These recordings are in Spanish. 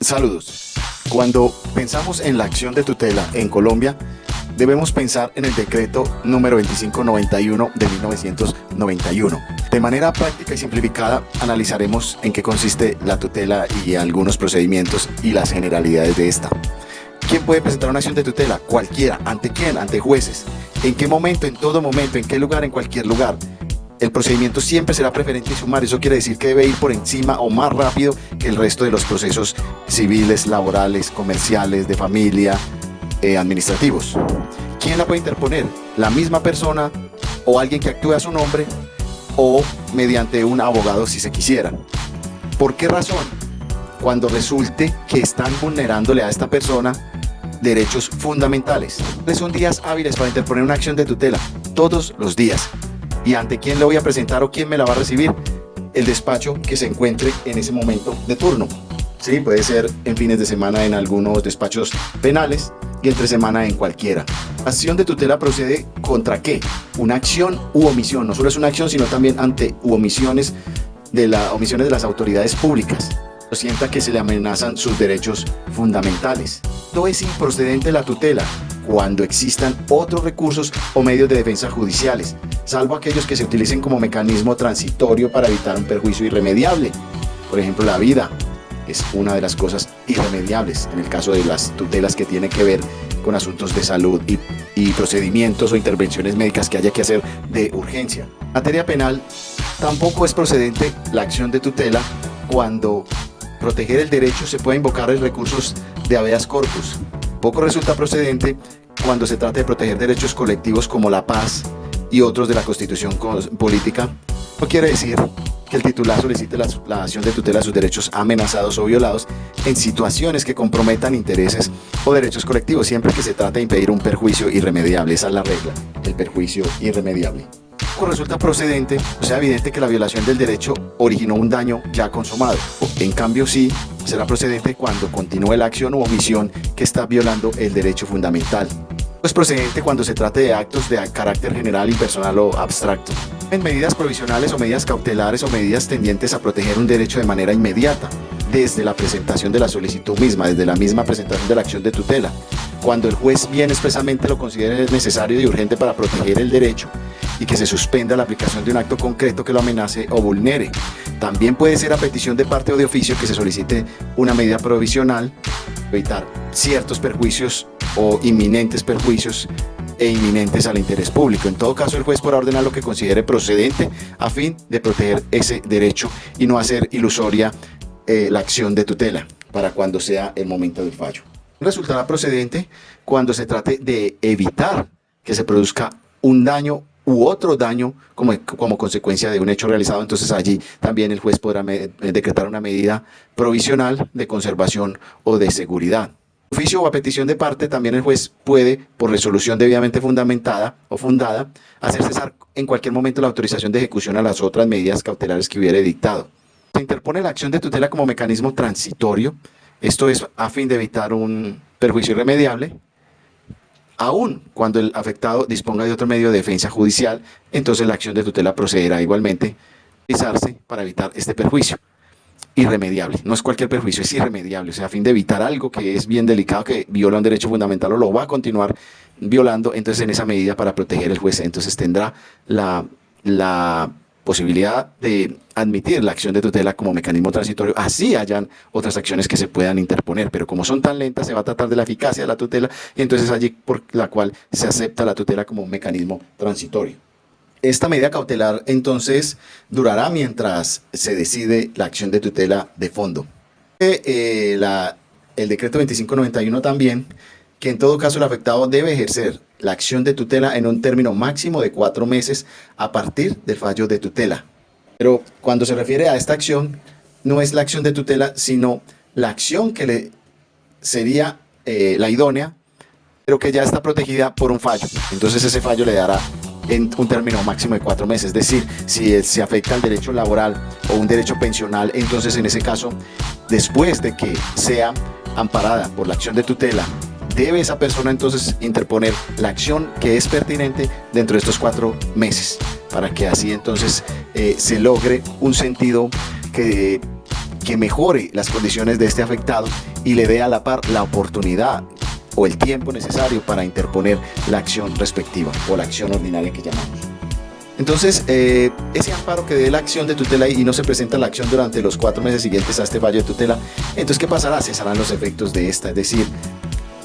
Saludos. Cuando pensamos en la acción de tutela en Colombia, debemos pensar en el decreto número 2591 de 1991. De manera práctica y simplificada, analizaremos en qué consiste la tutela y algunos procedimientos y las generalidades de esta. ¿Quién puede presentar una acción de tutela? Cualquiera. ¿Ante quién? Ante jueces. ¿En qué momento? En todo momento. ¿En qué lugar? En cualquier lugar. El procedimiento siempre será preferente y sumario. Eso quiere decir que debe ir por encima o más rápido que el resto de los procesos civiles, laborales, comerciales, de familia, administrativos. ¿Quién la puede interponer? La misma persona o alguien que actúe a su nombre o mediante un abogado si se quisiera. ¿Por qué razón? Cuando resulte que están vulnerándole a esta persona derechos fundamentales. Son días hábiles para interponer una acción de tutela, todos los días. ¿Y ante quién le voy a presentar o quién me la va a recibir? El despacho que se encuentre en ese momento de turno. Sí, puede ser en fines de semana en algunos despachos penales y entre semana en cualquiera. Acción de tutela procede ¿contra qué? Una acción u omisión. No solo es una acción, sino también ante omisiones de las autoridades públicas. Sienta que se le amenazan sus derechos fundamentales. No es improcedente la tutela cuando existan otros recursos o medios de defensa judiciales, salvo aquellos que se utilicen como mecanismo transitorio para evitar un perjuicio irremediable. Por ejemplo, la vida es una de las cosas irremediables en el caso de las tutelas que tienen que ver con asuntos de salud y procedimientos o intervenciones médicas que haya que hacer de urgencia. En materia penal, tampoco es procedente la acción de tutela cuando proteger el derecho se puede invocar los recursos de habeas corpus. Poco resulta procedente cuando se trata de proteger derechos colectivos como la paz y otros de la Constitución política. No quiere decir que el titular solicite la acción de tutela a sus derechos amenazados o violados en situaciones que comprometan intereses o derechos colectivos, siempre que se trate de impedir un perjuicio irremediable. Esa es la regla, el perjuicio irremediable. Resulta procedente, o sea evidente que la violación del derecho originó un daño ya consumado. En cambio sí, será procedente cuando continúe la acción u omisión que está violando el derecho fundamental. Es procedente cuando se trate de actos de carácter general, impersonal o abstracto. En medidas provisionales o medidas cautelares o medidas tendientes a proteger un derecho de manera inmediata, desde la presentación de la solicitud misma, desde la misma presentación de la acción de tutela, cuando el juez bien expresamente lo considere necesario y urgente para proteger el derecho y que se suspenda la aplicación de un acto concreto que lo amenace o vulnere. También puede ser a petición de parte o de oficio que se solicite una medida provisional, evitar ciertos perjuicios o inminentes perjuicios e inminentes al interés público. En todo caso, el juez podrá ordenar lo que considere procedente a fin de proteger ese derecho y no hacer ilusoria la acción de tutela para cuando sea el momento del fallo. Resultará procedente cuando se trate de evitar que se produzca un daño u otro daño como consecuencia de un hecho realizado. Entonces allí también el juez podrá decretar una medida provisional de conservación o de seguridad. Oficio o a petición de parte, también el juez puede, por resolución debidamente fundamentada o fundada, hacer cesar en cualquier momento la autorización de ejecución a las otras medidas cautelares que hubiere dictado. Se interpone la acción de tutela como mecanismo transitorio. Esto es a fin de evitar un perjuicio irremediable. Aún cuando el afectado disponga de otro medio de defensa judicial, entonces la acción de tutela procederá igualmente a utilizarse para evitar este perjuicio irremediable. No es cualquier perjuicio, es irremediable. O sea, a fin de evitar algo que es bien delicado, que viola un derecho fundamental o lo va a continuar violando, entonces en esa medida para proteger el juez, entonces tendrá la posibilidad de admitir la acción de tutela como mecanismo transitorio, así hayan otras acciones que se puedan interponer, pero como son tan lentas se va a tratar de la eficacia de la tutela y entonces allí por la cual se acepta la tutela como un mecanismo transitorio. Esta medida cautelar entonces durará mientras se decide la acción de tutela de fondo. El decreto 2591 también, que en todo caso el afectado debe ejercer la acción de tutela en un término máximo de 4 meses a partir del fallo de tutela. Pero cuando se refiere a esta acción, no es la acción de tutela, sino la acción que le sería la idónea, pero que ya está protegida por un fallo. Entonces ese fallo le dará en un término máximo de 4 meses. Es decir, si se afecta al derecho laboral o un derecho pensional, entonces en ese caso, después de que sea amparada por la acción de tutela, debe esa persona entonces interponer la acción que es pertinente dentro de estos 4 meses, para que así entonces se logre un sentido que que mejore las condiciones de este afectado y le dé a la par la oportunidad o el tiempo necesario para interponer la acción respectiva o la acción ordinaria que llamamos. Entonces, ese amparo que dé la acción de tutela y no se presenta la acción durante los 4 meses siguientes a este fallo de tutela, entonces ¿qué pasará? Cesarán los efectos de esta, es decir,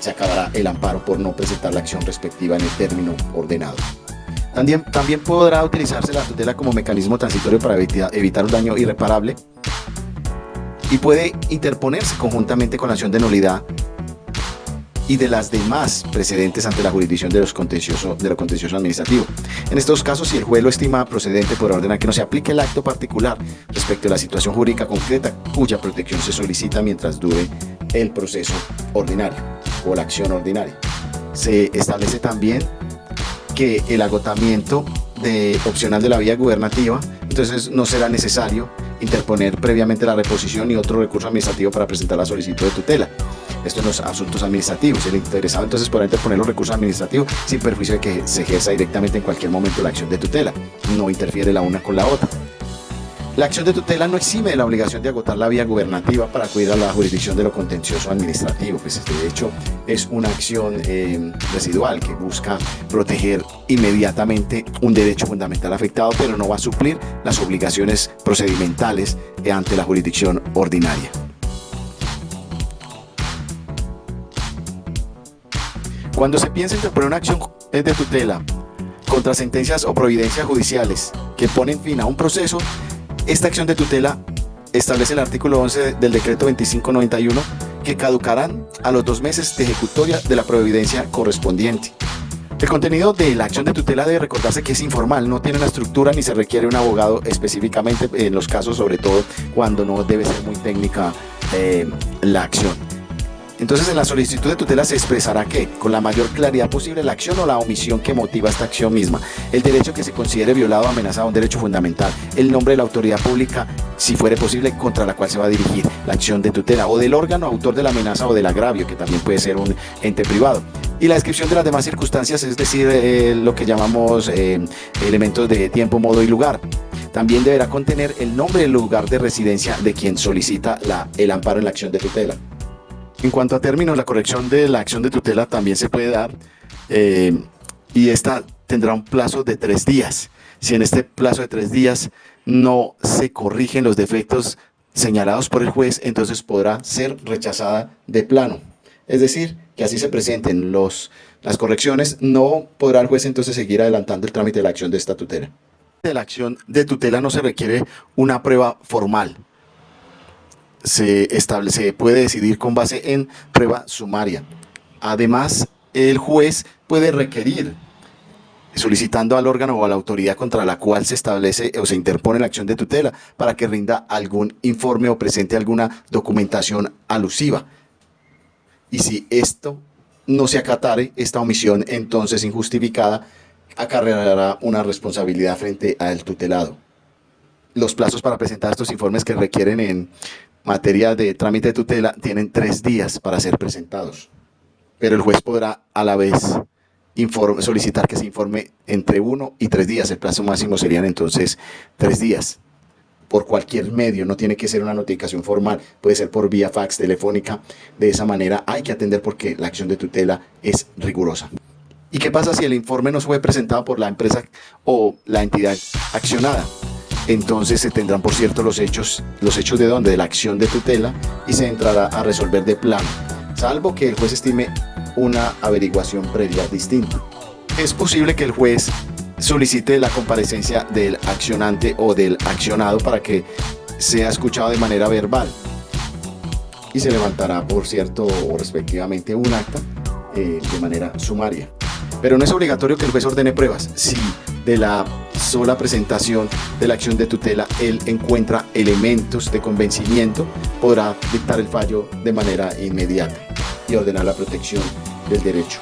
se acabará el amparo por no presentar la acción respectiva en el término ordenado. También podrá utilizarse la tutela como mecanismo transitorio para evitar un daño irreparable y puede interponerse conjuntamente con la acción de nulidad y de las demás precedentes ante la jurisdicción de lo contencioso administrativo. En estos casos, si el juez lo estima procedente, podrá ordenar que no se aplique el acto particular respecto a la situación jurídica concreta cuya protección se solicita mientras dure el proceso ordinario o la acción ordinaria. Se establece también que el agotamiento opcional de la vía gubernativa, entonces no será necesario interponer previamente la reposición y otro recurso administrativo para presentar la solicitud de tutela. Esto en los asuntos administrativos. El interesado entonces podrá interponer los recursos administrativos sin perjuicio de que se ejerza directamente en cualquier momento la acción de tutela. No interfiere la una con la otra. La acción de tutela no exime de la obligación de agotar la vía gubernativa para acudir a la jurisdicción de lo contencioso administrativo, pues de hecho es una acción residual que busca proteger inmediatamente un derecho fundamental afectado, pero no va a suplir las obligaciones procedimentales ante la jurisdicción ordinaria. Cuando se piensa interponer una acción de tutela contra sentencias o providencias judiciales que ponen fin a un proceso, esta acción de tutela establece el artículo 11 del decreto 2591 que caducarán a los 2 meses de ejecutoria de la providencia correspondiente. El contenido de la acción de tutela debe recordarse que es informal, no tiene una estructura ni se requiere un abogado específicamente en los casos, sobre todo cuando no debe ser muy técnica la acción. Entonces, en la solicitud de tutela se expresará que, con la mayor claridad posible, la acción o la omisión que motiva esta acción misma, el derecho que se considere violado o amenazado, un derecho fundamental, el nombre de la autoridad pública, si fuere posible, contra la cual se va a dirigir la acción de tutela, o del órgano autor de la amenaza o del agravio, que también puede ser un ente privado. Y la descripción de las demás circunstancias, es decir, lo que llamamos elementos de tiempo, modo y lugar. También deberá contener el nombre del lugar de residencia de quien solicita el amparo en la acción de tutela. En cuanto a términos, la corrección de la acción de tutela también se puede dar y esta tendrá un plazo de 3 días. Si en este plazo de 3 días no se corrigen los defectos señalados por el juez, entonces podrá ser rechazada de plano. Es decir, que así se presenten las correcciones, no podrá el juez entonces seguir adelantando el trámite de la acción de esta tutela. De la acción de tutela no se requiere una prueba formal. Se puede decidir con base en prueba sumaria. Además, el juez puede requerir, solicitando al órgano o a la autoridad contra la cual se establece o se interpone la acción de tutela para que rinda algún informe o presente alguna documentación alusiva. Y si esto no se acatare, esta omisión entonces injustificada acarreará una responsabilidad frente al tutelado. Los plazos para presentar estos informes que requieren en materia de trámite de tutela tienen 3 días para ser presentados, pero el juez podrá a la vez solicitar que se informe entre 1 y 3 días. El plazo máximo serían entonces 3 días por cualquier medio, no tiene que ser una notificación formal, puede ser por vía fax, telefónica. De esa manera hay que atender porque la acción de tutela es rigurosa. ¿Y qué pasa si el informe no fue presentado por la empresa o la entidad accionada? Entonces se tendrán por cierto los hechos de dónde, de la acción de tutela, y se entrará a resolver de plano, salvo que el juez estime una averiguación previa distinta. Es posible que el juez solicite la comparecencia del accionante o del accionado para que sea escuchado de manera verbal y se levantará por cierto o respectivamente un acta de manera sumaria. Pero no es obligatorio que el juez ordene pruebas. Si de la sola presentación de la acción de tutela él encuentra elementos de convencimiento, podrá dictar el fallo de manera inmediata y ordenar la protección del derecho.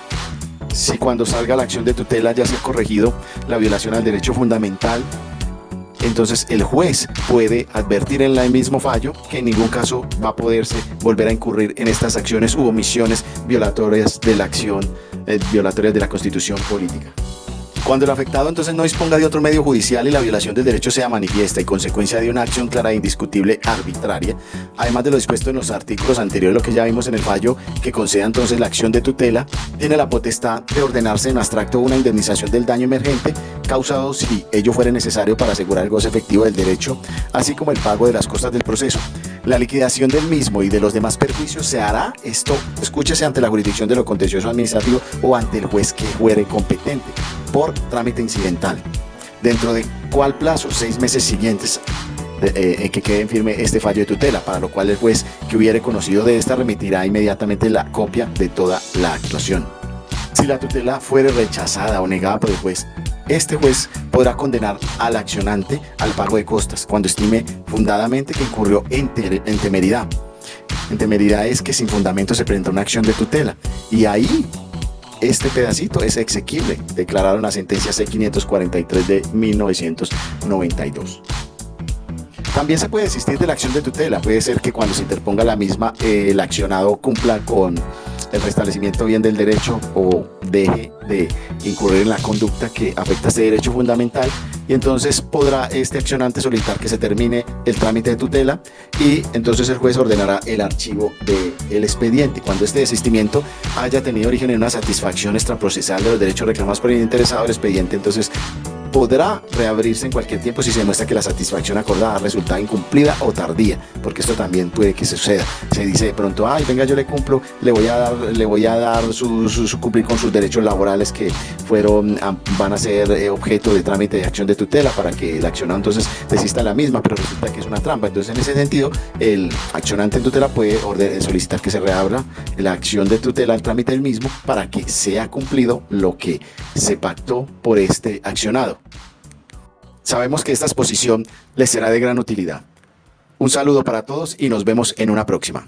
Si cuando salga la acción de tutela ya se ha corregido la violación al derecho fundamental, entonces el juez puede advertir en el mismo fallo que en ningún caso va a poderse volver a incurrir en estas acciones u omisiones violatorias de la acción, violatorias de la Constitución política. Cuando el afectado entonces no disponga de otro medio judicial y la violación del derecho sea manifiesta y consecuencia de una acción clara e indiscutible arbitraria, además de lo dispuesto en los artículos anteriores, lo que ya vimos en el fallo que conceda entonces la acción de tutela, tiene la potestad de ordenarse en abstracto una indemnización del daño emergente causado si ello fuere necesario para asegurar el goce efectivo del derecho, así como el pago de las costas del proceso. La liquidación del mismo y de los demás perjuicios se hará, esto, escúchese, ante la jurisdicción de lo contencioso administrativo o ante el juez que fuere competente, por trámite incidental. ¿Dentro de cuál plazo? 6 meses siguientes que quede en firme este fallo de tutela, para lo cual el juez que hubiere conocido de esta remitirá inmediatamente la copia de toda la actuación. Si la tutela fuere rechazada o negada por el juez, este juez podrá condenar al accionante al pago de costas cuando estime fundadamente que incurrió en temeridad. En temeridad es que sin fundamento se presenta una acción de tutela, y ahí este pedacito es exequible, declararon la sentencia C543 de 1992. También se puede desistir de la acción de tutela. Puede ser que cuando se interponga la misma, el accionado cumpla con el restablecimiento bien del derecho o deje de incurrir en la conducta que afecta a este derecho fundamental, y entonces podrá este accionante solicitar que se termine el trámite de tutela, y entonces el juez ordenará el archivo del expediente. Cuando este desistimiento haya tenido origen en una satisfacción extraprocesal de los derechos reclamados por el interesado, el expediente entonces podrá reabrirse en cualquier tiempo si se demuestra que la satisfacción acordada resulta incumplida o tardía, porque esto también puede que suceda. Se dice de pronto, ay, venga, yo le cumplo, le voy a dar su cumplir con sus derechos laborales que van a ser objeto de trámite de acción de tutela, para que el accionado entonces desista la misma, pero resulta que es una trampa. Entonces, en ese sentido, el accionante en tutela puede solicitar que se reabra la acción de tutela al trámite del mismo, para que sea cumplido lo que se pactó por este accionado. Sabemos que esta exposición les será de gran utilidad. Un saludo para todos y nos vemos en una próxima.